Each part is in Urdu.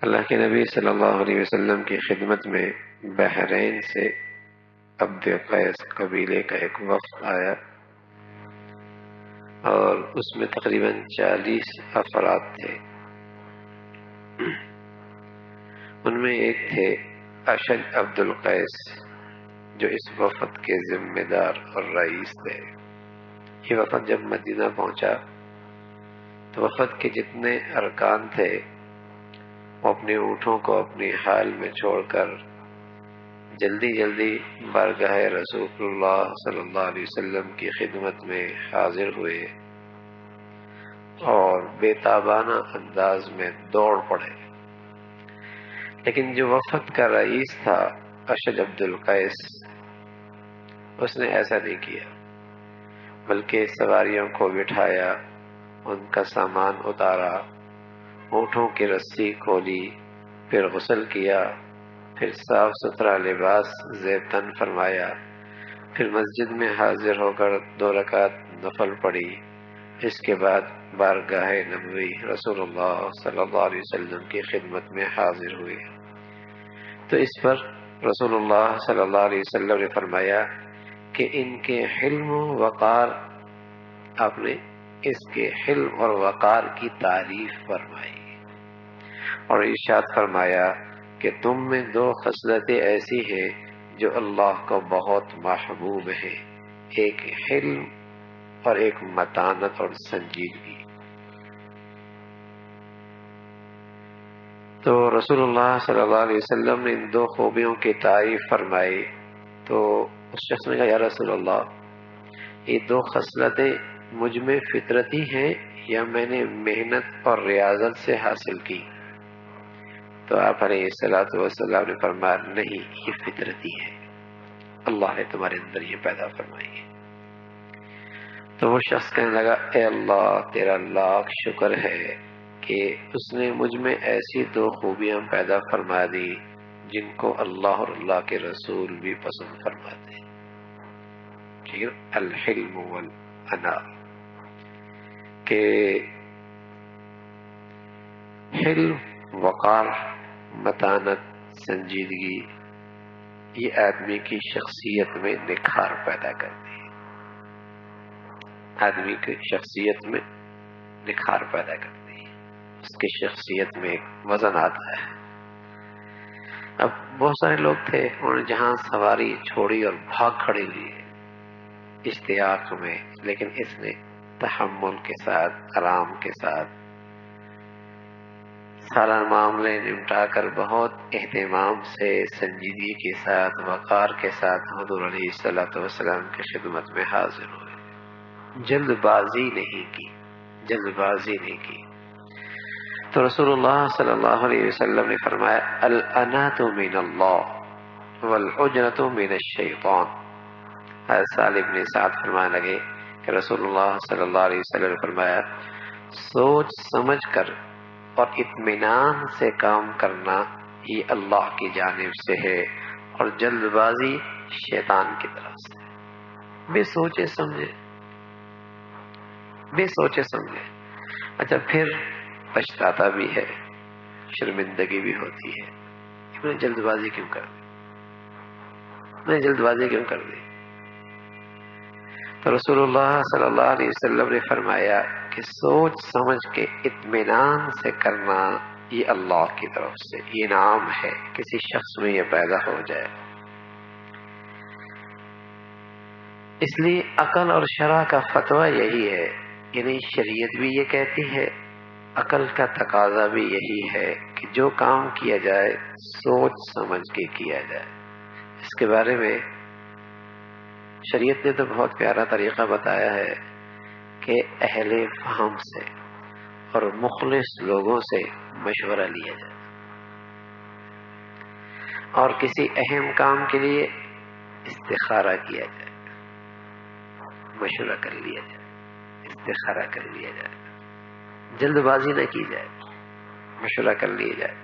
اللہ کے نبی صلی اللہ علیہ وسلم کی خدمت میں بحرین سے عبد قیس قبیلے کا ایک وفد آیا اور اس میں تقریباً 40 افراد تھے۔ ان میں ایک تھے اشج عبد القیس جو اس وفد کے ذمہ دار اور رئیس تھے۔ یہ وفد جب مدینہ پہنچا تو وفد کے جتنے ارکان تھے وہ اپنے اونٹوں کو اپنی حال میں چھوڑ کر جلدی جلدی بارگاہ رسول اللہ صلی اللہ علیہ وسلم کی خدمت میں حاضر ہوئے اور بے تابانہ انداز میں دوڑ پڑے۔ لیکن جو وفد کا رئیس تھا اشج عبد القیس، اس نے ایسا نہیں کیا، بلکہ سواریوں کو بٹھایا، ان کا سامان اتارا، اونٹوں کی رسی کھولی، پھر غسل کیا، پھر صاف ستھرا لباس زیب تن فرمایا، پھر مسجد میں حاضر ہو کر 2 رکعت نفل پڑھی۔ اس کے بعد بارگاہ نبوی رسول اللہ صلی اللہ علیہ وسلم کی خدمت میں حاضر ہوئے۔ تو اس پر رسول اللہ صلی اللہ علیہ وسلم نے فرمایا کہ ان کے حلم و وقار، آپ نے اس کے حلم اور وقار کی تعریف فرمائی اور ارشاد فرمایا کہ تم میں 2 خصلتیں ایسی ہیں جو اللہ کو بہت محبوب ہیں، ایک حلم اور ایک متانت اور سنجیدگی۔ تو رسول اللہ صلی اللہ علیہ وسلم نے ان 2 خوبیوں کی تعریف فرمائی تو اس شخص نے کہا یا رسول اللہ، یہ 2 خصلتیں مجھ میں فطرتی ہیں یا میں نے محنت اور ریاضت سے حاصل کی؟ تو آپ علیہ الصلوۃ والسلام نے فرمایا نہیں، یہ فطرتی ہے، اللہ نے تمہارے اندر یہ پیدا فرمائی ہے۔ تو وہ شخص کہنے لگا اے اللہ تیرا لاکھ شکر ہے کہ اس نے مجھ میں ایسی 2 خوبیاں پیدا فرما دی جن کو اللہ اور اللہ کے رسول بھی پسند فرماتے ہیں، ٹھیک ہے، الحلم والانا، کہ حلم، وقار، متانت، سنجیدگی یہ آدمی کی شخصیت میں نکھار پیدا کرتی ہے، آدمی کی شخصیت میں نکھار پیدا کرتی ہے، اس کی شخصیت میں ایک وزن آتا ہے۔ اب بہت سارے لوگ تھے، انہوں نے جہاں سواری چھوڑی اور بھاگ کھڑی ہوئی اشتیاق میں، لیکن اس نے تحمل کے ساتھ، آرام کے ساتھ سارا معاملے نمٹا کر بہت اہتمام سے، سنجیدگی کے ساتھ، وقار کے ساتھ حضور علیہ الصلوۃ والسلام کی خدمت میں حاضر ہوئے، جلد بازی نہیں کی، جلد بازی نہیں کی۔ تو رسول اللہ صلی اللہ علیہ وسلم نے فرمایا الانات من اللہ والعجلۃ من الشیطان۔ حضرت سالم بن سعد فرمانے لگے کہ رسول اللہ صلی اللہ علیہ وسلم نے فرمایا سوچ سمجھ کر اور اطمینان سے کام کرنا یہ اللہ کی جانب سے ہے، اور جلد بازی شیطان کی طرف سے، بے سوچے سمجھے، بے سوچے سمجھے۔ اچھا پھر پچھتاتا بھی ہے، شرمندگی بھی ہوتی ہے، میں نے جلد بازی کیوں کر دی، میں نے جلد بازی کیوں کر دی؟ تو رسول اللہ صلی اللہ علیہ وسلم نے فرمایا کہ سوچ سمجھ کے اطمینان سے کرنا یہ اللہ کی طرف سے یہ انعام ہے، کسی شخص میں یہ پیدا ہو جائے۔ اس لیے عقل اور شرع کا فتویٰ یہی ہے، یعنی شریعت بھی یہ کہتی ہے، عقل کا تقاضا بھی یہی ہے کہ جو کام کیا جائے سوچ سمجھ کے کیا جائے۔ اس کے بارے میں شریعت نے تو بہت پیارا طریقہ بتایا ہے کہ اہل فہم سے اور مخلص لوگوں سے مشورہ لیا جائے، اور کسی اہم کام کے لیے استخارہ کیا جائے، مشورہ کر لیا جائے، استخارہ کر لیا جائے، جلد بازی نہ کی جائے، مشورہ کر لیا جائے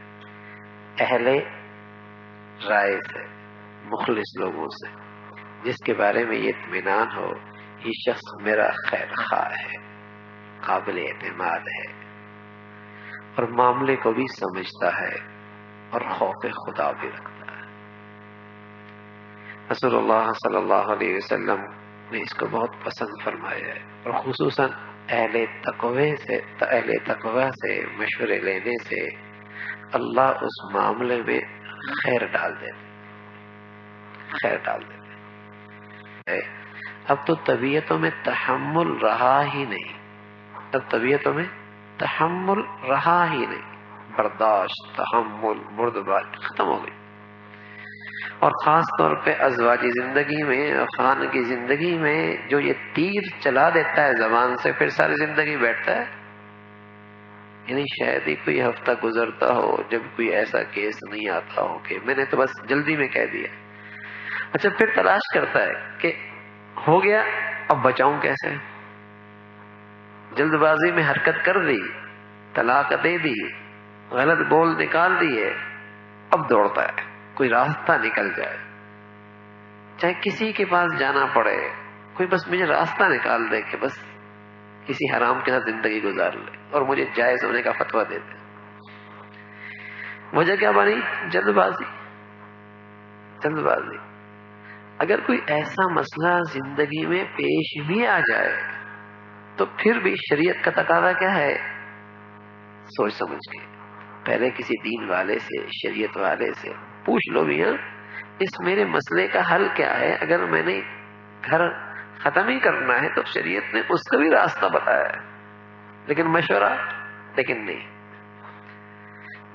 اہل رائے سے، مخلص لوگوں سے، جس کے بارے میں یہ اطمینان ہو یہ شخص میرا خیر خواہ ہے، قابل اعتماد ہے، اور معاملے کو بھی سمجھتا ہے اور خوف خدا بھی رکھتا ہے۔ رسول اللہ صلی اللہ علیہ وسلم نے اس کو بہت پسند فرمایا ہے، اور خصوصاً اہل تقوی سے مشورے لینے سے اللہ اس معاملے میں خیر ڈال دیتے۔ اب تو طبیعتوں میں تحمل رہا ہی نہیں، برداشت، تحمل، بردباری ختم ہو گئی۔ اور خاص طور پہ ازواجی زندگی میں، خانگی زندگی میں جو یہ تیر چلا دیتا ہے زبان سے، پھر ساری زندگی بیٹھتا ہے۔ یعنی شاید ہی کوئی ہفتہ گزرتا ہو جب کوئی ایسا کیس نہیں آتا ہو کہ میں نے تو بس جلدی میں کہہ دیا۔ اچھا، پھر تلاش کرتا ہے کہ ہو گیا، اب بچاؤں کیسے؟ جلد بازی میں حرکت کر دی، طلاق دے دی، غلط بول نکال دیے، اب دوڑتا ہے کوئی راستہ نکل جائے، چاہے کسی کے پاس جانا پڑے، کوئی بس مجھے راستہ نکال دے کہ بس کسی حرام کے ساتھ زندگی گزار لے اور مجھے جائز ہونے کا فتویٰ دے دے۔ وجہ کیا بنی؟ جلد بازی۔ اگر کوئی ایسا مسئلہ زندگی میں پیش بھی آ جائے تو پھر بھی شریعت کا تقاضا کیا ہے؟ سوچ سمجھ کے پہلے کسی دین والے سے، شریعت والے سے پوچھ لو بھی، اس میرے مسئلے کا حل کیا ہے؟ اگر میں نے گھر ختم ہی کرنا ہے تو شریعت نے اس کا بھی راستہ بتایا ہے، لیکن مشورہ نہیں،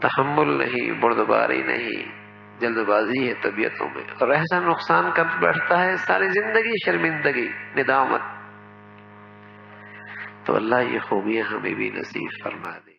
تحمل نہیں، بردباری نہیں، جلد بازی ہے طبیعتوں میں، اور ایسا نقصان کر بیٹھتا ہے ساری زندگی شرمندگی، ندامت۔ تو اللہ یہ خوبیاں ہمیں بھی نصیب فرما دے۔